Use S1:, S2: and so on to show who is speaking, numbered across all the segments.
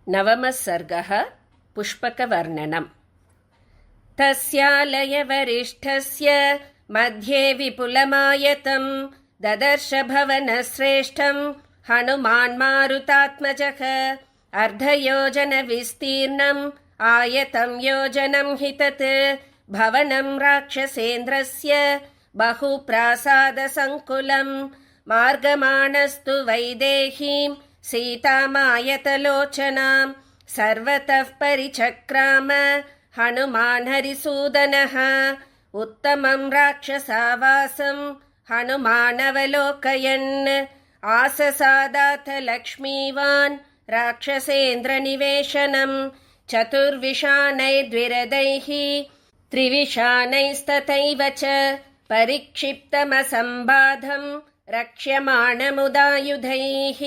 S1: नवमः सर्गः पुष्पकवर्णनम्। तस्यालयवरिष्ठस्य मध्ये विपुलमायतं ददर्श भवनश्रेष्ठं हनुमान् मारुतात्मजः। अर्धयोजनविस्तीर्णम् आयतं योजनं हि तत् भवनं राक्षसेन्द्रस्य बहुप्रासादसङ्कुलं। मार्गमाणस्तु वैदेहीं सीतामायतलोचनां सर्वतः परिचक्राम हनुमान् हरिसूदनः। उत्तमं राक्षसावासं हनुमानवलोकयन् आससादाथ लक्ष्मीवान् राक्षसेन्द्रनिवेशनं। चतुर्विशानैर्द्विरदैः त्रिविशानैस्तथैव च परिक्षिप्तमसम्बाधं रक्ष्यमाणमुदायुधैः।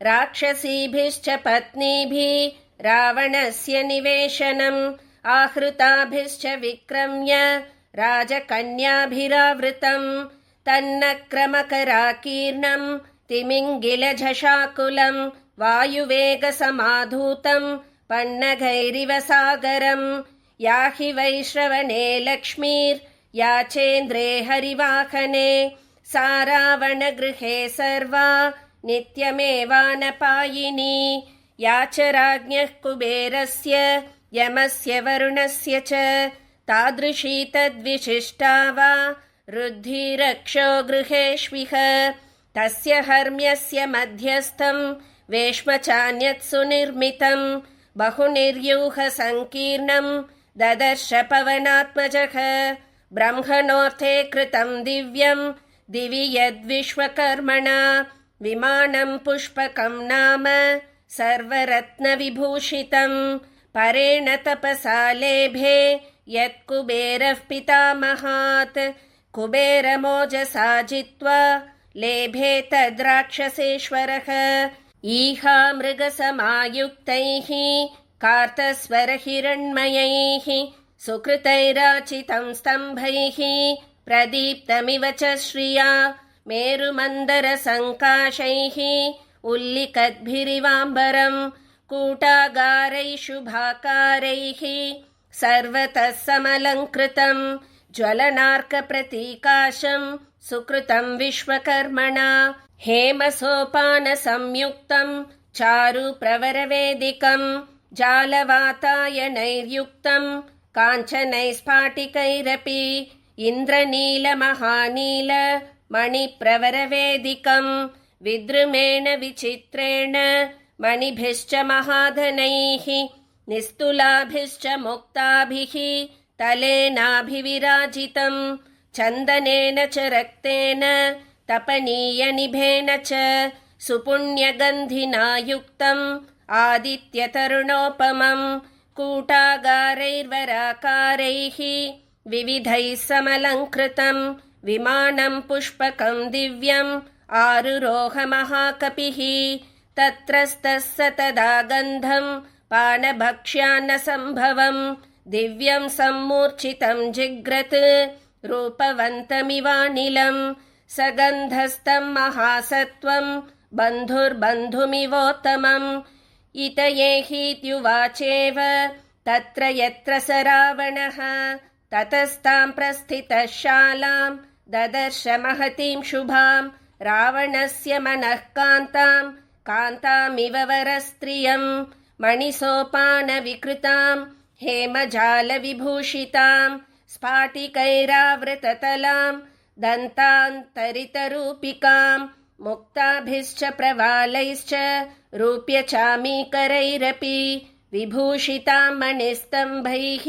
S1: राक्षसीभिश्च पत्नीभिः रावणस्य निवेशनम् आहृताभिश्च विक्रम्य राजकन्याभिरावृतम्। तन्नक्रमकराकीर्णं तिमिङ्गिलझषाकुलं वायुवेगसमाधूतं पन्नगैरिव सागरम्। याहि वैश्रवणे लक्ष्मीर्याचेन्द्रे हरिवाहने सा रावणगृहे सर्वा नित्यमेवानपायिनी। या च राज्ञः कुबेरस्य यमस्य वरुणस्य च तादृशी तद्विशिष्टा वा रुद्धिरक्षो गृहेष्विह। तस्य हर्म्यस्य मध्यस्थं वेश्मचान्यत् सुनिर्मितं बहुनिर्यूहसङ्कीर्णं ददर्श पवनात्मजः। ब्रह्मणोऽर्थे कृतं दिव्यं दिवि यद्विश्वकर्मणा विमानं पुष्पकं नाम सर्वरत्नविभूषितं। परेण तपसा लेभे यत्कुबेरः पितामहात् कुबेरमोजसा जित्वा लेभे तद्राक्षसेश्वरः। ईहा मृगसमायुक्तैः कार्तस्वरहिरण्मयैः सुकृतैराचितं स्तम्भैः प्रदीप्तमिव च श्रिया मेरुमन्दरसङ्काशैः उल्लिखद्भिरिवाम्बरं कूटागारैः शुभाकारैः सर्वतः समलङ्कृतं ज्वलनार्कप्रतीकाशं सुकृतं विश्वकर्मणा। हेमसोपानसंयुक्तं चारुप्रवरवेदिकं जालवातायनैर्युक्तं काञ्चनैस्फाटिकैरपि इन्द्रनीलमहानील मणिप्रवरवेदिकं विद्रुमेण विचित्रेण मणिभिश्च महाधनैः निस्तुलाभिश्च मुक्ताभिः तलेनाभिविराजितं चन्दनेन च रक्तेन तपनीयनिभेन च सुपुण्यगन्धिना युक्तम् आदित्यतरुणोपमं कूटागारैर्वराकारैः विविधैः समलङ्कृतं विमानं पुष्पकं दिव्यम् आरुरोह महाकपिः। तत्रस्तः सतदा गन्धं पानभक्ष्यान्नसम्भवं दिव्यं सम्मूर्छितं जिघ्रत् रूपवन्तमिवानिलं। सगन्धस्तं महासत्त्वं बन्धुर्बन्धुमिवोत्तमम् इतयेहीत्युवाचेव तत्र यत्र स रावणः। ततस्तां प्रस्थितः शालां ददर्श महतीं शुभां रावणस्य मनः कान्तां कान्तामिव वरस्त्रियं मणिसोपानविकृतां हेमजालविभूषितां स्फाटिकैरावृततलां दन्तान्तरितरूपिकां मुक्ताभिश्च प्रवालैश्च रूप्यचामीकरैरपि विभूषितां मणिस्तम्भैः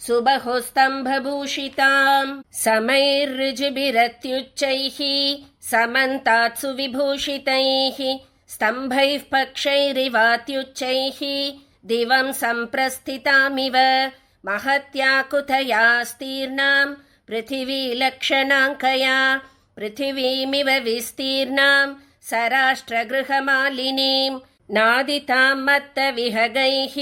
S1: सुबहुस्तम्भभूषितां समैर्ऋजुभिरत्युच्चैः समन्तात्सु विभूषितैः स्तम्भैः पक्षैरिवात्युच्चैः दिवं सम्प्रस्थितामिव महत्याकुतयास्तीर्णां पृथिवीलक्षणाङ्कया पृथिवीमिव विस्तीर्णां सराष्ट्रगृहमालिनीं नादितां मत्तविहगैः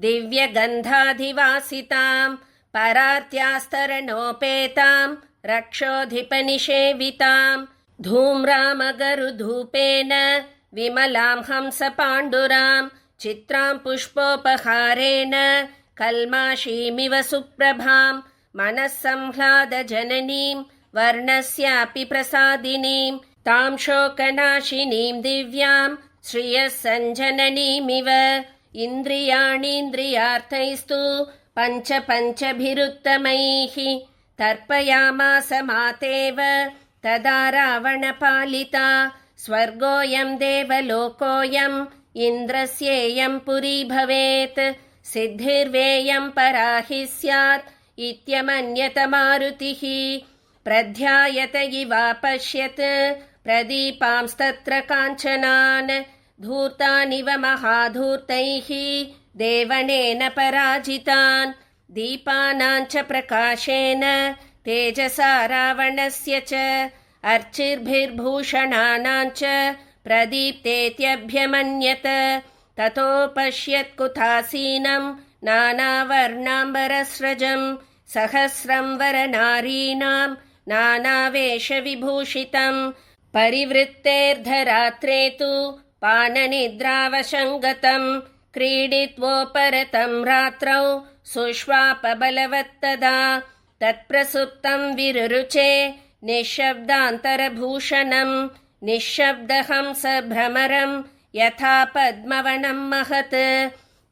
S1: दिव्यगन्धाधिवासितां परार्त्यास्तरणोपेतां रक्षोधिपनिषेवितां धूम्रामगरुधूपेन विमलां हंसपाण्डुरां चित्रां पुष्पोपहारेण कल्माषीमिव सुप्रभां मनः संह्लादजननीं वर्णस्यापि प्रसादिनीं तां शोकनाशिनीं दिव्यां श्रियः सञ्जननीमिव इन्द्रियाणीन्द्रियार्थैस्तु पञ्चभिरुत्तमैः तर्पयामास मातेव तदा रावणपालिता स्वर्गोऽयं देवलोकोऽयम् इन्द्रस्येयं पुरी भवेत् सिद्धिर्वेयं पराहि स्यात् इत्यमन्यत मारुतिः प्रध्यायत इवापश्यत् प्रदीपांस्तत्र काञ्चनान् धूर्तानिव महाधूर्तैः देवनेन पराजितान् दीपानां च प्रकाशेन तेजसा रावणस्य च अर्चिर्भिर्भूषणानां च प्रदीप्तेत्यभ्यमन्यत ततोपश्यत् कुथासीनं नानावर्णाम्बरस्रजं सहस्रं वरनारीणां नानावेशविभूषितं परिवृत्तेऽर्धरात्रे तु पाननिद्रावशङ्गतं क्रीडित्वोपरतं रात्रौ सुष्वापबलवत्तदा तत्प्रसुप्तं विरुरुचे निःशब्दान्तरभूषणं निःशब्दहंसभ्रमरं यथा पद्मवनं महत्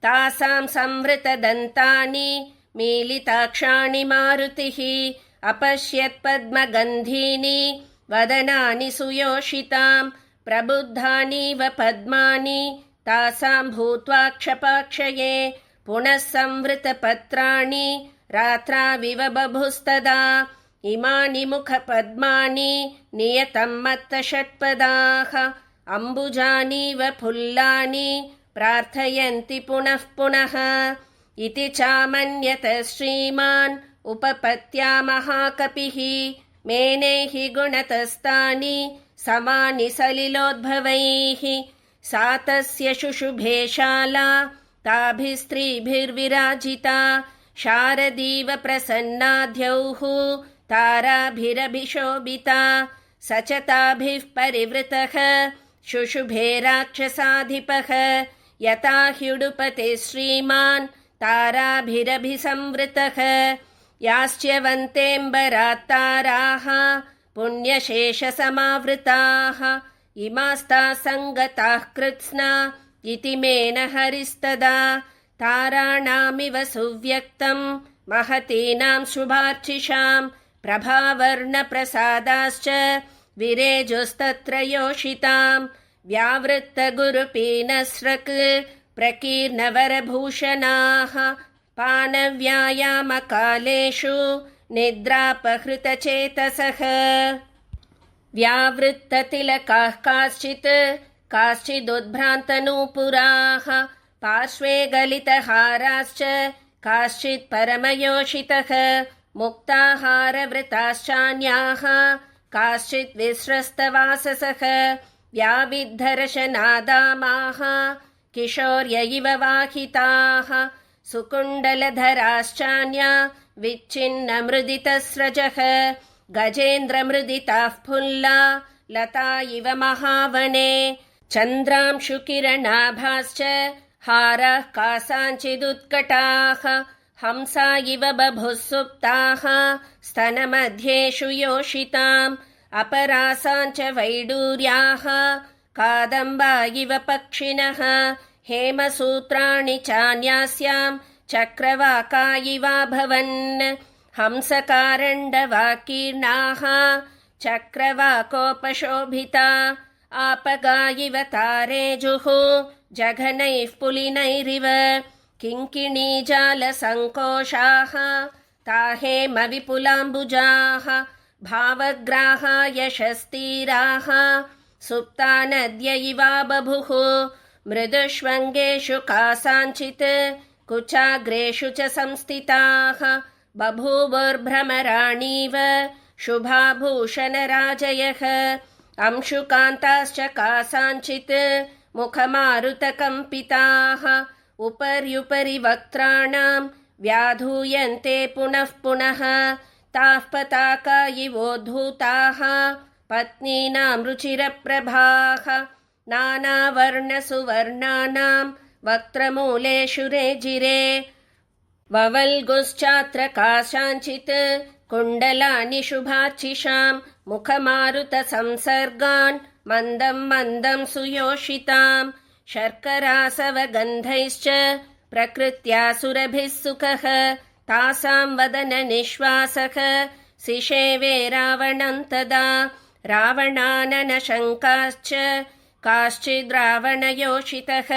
S1: तासां संवृतदन्तानि मीलिताक्षाणि मारुतिः अपश्यत् पद्मगन्धीनि वदनानि सुयोषितां प्रबुद्धानीव पद्मानि तासां भूत्वा क्षपाक्षये पुनः संवृतपत्राणि रात्राविव बभुस्तदा इमानि मुखपद्मानि नियतं मत्तषट्पदाः अम्बुजानीव फुल्लानि प्रार्थयन्ति पुनः पुनः इति चामन्यत श्रीमान् उपपत्या महाकपिः मेनेः गुणतस्तानि समानि सलिलोद्भवैः सा तस्य शुशुभेशाला ताभिस्त्रीभिर्विराजिता शारदीव प्रसन्नाद्यौः ताराभिरभिशोभिता स च ताभिः परिवृतः शुशुभे राक्षसाधिपः यथा ह्युडुपते श्रीमान् ताराभिरभिसंवृतः याश्च्यवन्तेऽम्बरात्ताराः पुण्यशेषसमावृताः इमास्ताः सङ्गताः कृत्स्ना इति मेन हरिस्तदा ताराणामिव सुव्यक्तं महतीनां शुभार्चिषां प्रभावर्णप्रसादाश्च विरेजुस्तत्र योषितां व्यावृत्तगुरुपीनस्रक् प्रकीर्णवरभूषणाः पानव्यायामकालेषु निद्रापहृतचेतसः व्यावृत्ततिलकाः काश्चिदुद्भ्रान्तनूपुराः पार्श्वे गलितहाराश्च काश्चित् परमयोषितः मुक्ताहारवृताश्चान्याः काश्चित् विस्रस्तवाससः व्याविद्धरशनादामाः किशोर्य इव वाहिताः सुकुण्डलधराश्चान्या विच्छिन्नमृदितस्रजः गजेन्द्रमृदिताः फुल्ला लता इव महावने चन्द्रांशुकिरणाभाश्च हाराः कासाञ्चिदुत्कटाः हंसा इव बभुः सुप्ताः स्तनमध्येषु योषिताम् अपरासाञ्च वैडूर्याः कादम्बा इव पक्षिणः हेमसूत्राणि चान्यास्यां चक्रवाका इवाभवन् हंसकारण्डवाकीर्णाः चक्रवाकोपशोभिता आपगा इव तारेजुः जघनैः पुलिनैरिव किङ्किणीजालसङ्कोशाः ताहेमविपुलाम्बुजाः भावग्राहा यशस्तीराः सुप्ता नद्य इवा बभुः मृदुष्वङ्गेषु कासाञ्चित् कुचाग्रेषु च संस्थिताः बभूवुर्भ्रमराणीव शुभाभूषणराजयः अंशुकान्ताश्च कासाञ्चित् मुखमारुतकम्पिताः उपर्युपरि वक्त्राणां व्याधूयन्ते पुनः पुनः ताः पताका इवोद्धूताः पत्नीनां रुचिरप्रभाः नानावर्णसुवर्णानां वक्त्रमूलेषु रेजिरे ववल्गुश्चात्र काशाञ्चित् कुण्डलानि शुभार्चिषां मुखमारुतसंसर्गान् मन्दं मन्दं सुयोषितां शर्करासवगन्धैश्च प्रकृत्या सुरभिः सुखः तासां वदननिःश्वासः सिषेवे रावणं तदा रावणाननशङ्काश्च काश्चिद्रावणयोषितः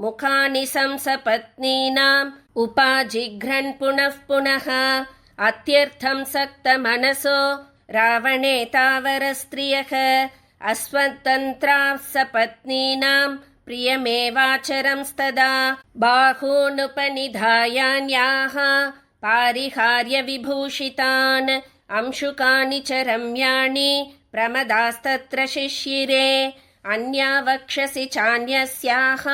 S1: मुखानि संसपत्नीनाम् उपाजिघ्रन् पुनः पुनः अत्यर्थं सक्तमनसो रावणेतावरस्त्रियः अस्वतन्त्राः सपत्नीनां प्रियमेवाचरंस्तदा बाहूनुपनिधायान्याः पारिहार्यविभूषितान् अंशुकानि च रम्याणि प्रमदास्तत्र शिशिरे अन्या वक्षसि चान्यस्याः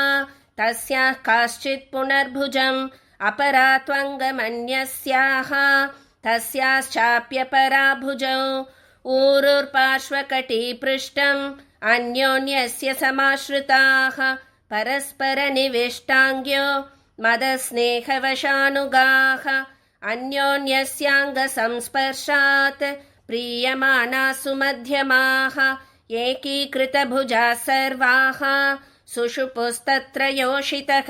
S1: तस्याः काश्चित् पुनर्भुजम् अपरा त्वङ्गमन्यस्याः तस्याश्चाप्यपरा भुजौ ऊरुर्पार्श्वकटिपृष्ठम् अन्योन्यस्य समाश्रिताः परस्परनिविष्टाङ्ग्यो मदस्नेहवशानुगाः अन्योन्यस्याङ्गसंस्पर्शात् प्रीयमानाः सुमध्यमाः एकीकृतभुजाः सर्वाः सुषुपुस्तत्र योषितः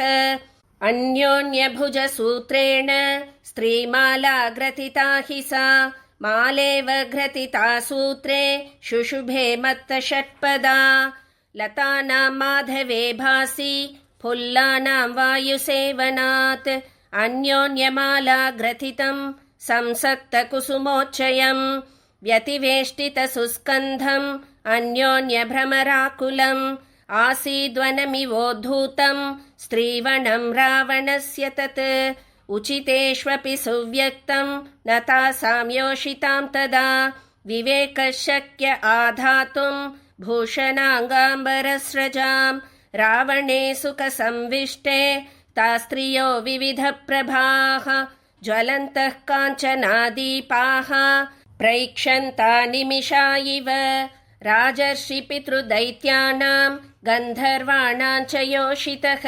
S1: अन्योन्यभुजसूत्रेण स्त्रीमाला ग्रथिता हि सा मालेव ग्रथिता सूत्रे शुशुभे मत्तषट्पदा लतानां माधवे भासि फुल्लानां वायुसेवनात् अन्योन्यमाला ग्रथितं संसक्तकुसुमोच्चयम् व्यतिवेष्टितसुस्कन्धम् अन्योन्यभ्रमराकुलम् आसीद्वनमिवोद्धूतम् स्त्रीवनं रावणस्य तत् उचितेष्वपि सुव्यक्तम् न तासां योषितां तदा विवेकः शक्य आधातुम् भूषणाङ्गाम्बरस्रजाम् रावणे सुखसंविष्टे तास्त्रियो विविधप्रभाः ज्वलन्तः काञ्चनादीपाः प्रैक्षन्ता निमिषा इव राजर्षिपितृदैत्यानां गन्धर्वाणां च योषितः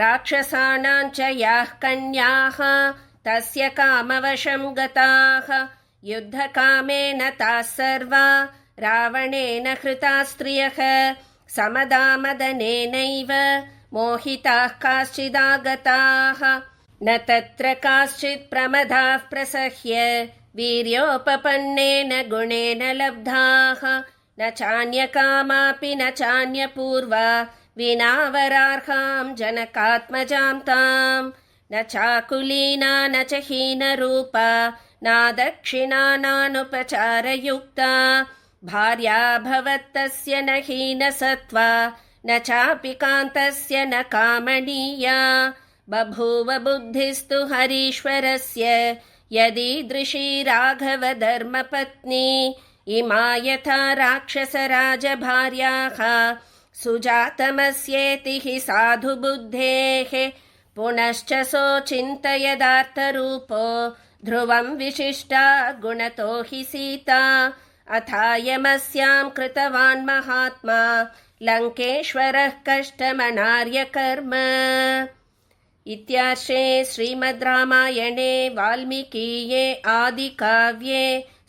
S1: राक्षसानां च याः कन्याः तस्य कामवशं गताः युद्धकामेन ताः सर्वा रावणेन हृताः स्त्रियः समदामदनेनैव मोहिताः काश्चिदागताः न तत्र काश्चित् प्रमदाः प्रसह्य वीर्योपपन्नेन गुणेन लब्धाः न चान्यकामापि न चान्यपूर्वा विनावरार्हां जनकात्मजां ताम् न चाकुलीना न च हीनरूपा नादक्षिणा नानुपचारयुक्ता भार्या भवत्तस्य न हीनसत्त्वा न चापि कान्तस्य न कामणीया बभूव बुद्धिस्तु हरीश्वरस्य यदीदृशी राघवधर्मपत्नी इमा यथा राक्षसराजभार्याः सुजातमस्येति हि साधुबुद्धेः पुनश्च सोचिन्तयदार्थरूपो ध्रुवं विशिष्टा गुणतो हि सीता अथायमस्यां कृतवान् महात्मा लङ्केश्वरः कष्टमनार्यकर्म। इत्यार्षे श्रीमद् रामायणे वाल्मीकीये आदिकाव्ये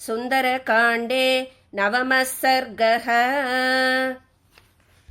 S1: सुन्दरकाण्डे 9मः सर्गः।